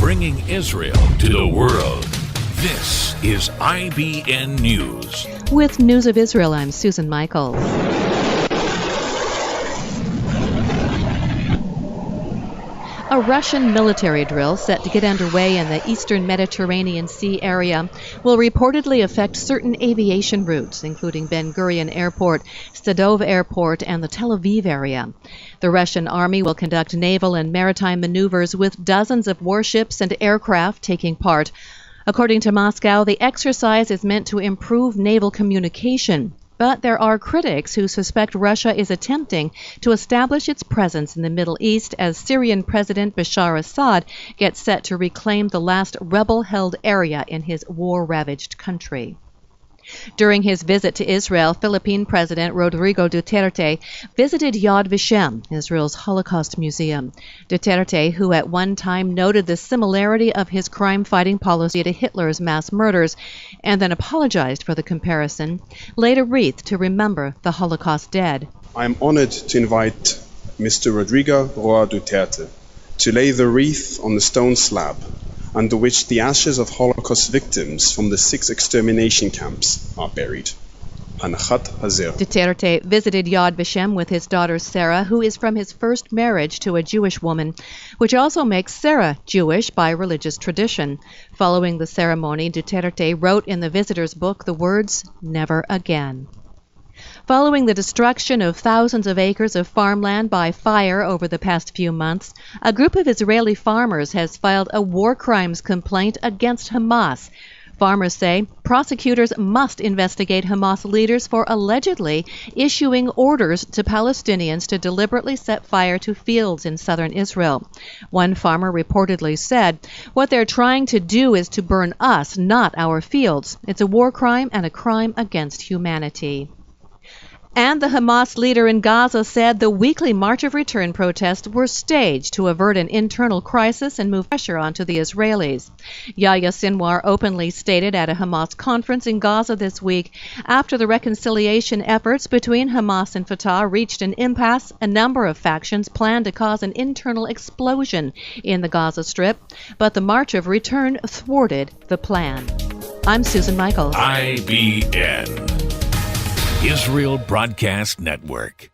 bringing Israel to the world. This is IBN News. With News of Israel, I'm Susan Michaels. A Russian military drill set to get underway in the eastern Mediterranean Sea area will reportedly affect certain aviation routes, including Ben Gurion Airport, Stadov Airport, and the Tel Aviv area. The Russian army will conduct naval and maritime maneuvers with dozens of warships and aircraft taking part. According to Moscow, the exercise is meant to improve naval communication. But there are critics who suspect Russia is attempting to establish its presence in the Middle East as Syrian President Bashar Assad gets set to reclaim the last rebel-held area in his war-ravaged country. During his visit to Israel, Philippine President Rodrigo Duterte visited Yad Vashem, Israel's Holocaust Museum. Duterte, who at one time noted the similarity of his crime-fighting policy to Hitler's mass murders and then apologized for the comparison, laid a wreath to remember the Holocaust dead. I am honored to invite Mr. Rodrigo Roa Duterte to lay the wreath on the stone slab under which the ashes of Holocaust victims from the 6 extermination camps are buried. Duterte visited Yad Vashem with his daughter Sarah, who is from his first marriage to a Jewish woman, which also makes Sarah Jewish by religious tradition. Following the ceremony, Duterte wrote in the visitor's book the words, "Never again." Following the destruction of thousands of acres of farmland by fire over the past few months, a group of Israeli farmers has filed a war crimes complaint against Hamas. Farmers say prosecutors must investigate Hamas leaders for allegedly issuing orders to Palestinians to deliberately set fire to fields in southern Israel. One farmer reportedly said, "What they're trying to do is to burn us, not our fields. It's a war crime and a crime against humanity." And the Hamas leader in Gaza said the weekly March of Return protests were staged to avert an internal crisis and move pressure onto the Israelis. Yahya Sinwar openly stated at a Hamas conference in Gaza this week, after the reconciliation efforts between Hamas and Fatah reached an impasse, a number of factions planned to cause an internal explosion in the Gaza Strip, but the March of Return thwarted the plan. I'm Susan Michaels. IBN. Israel Broadcast Network.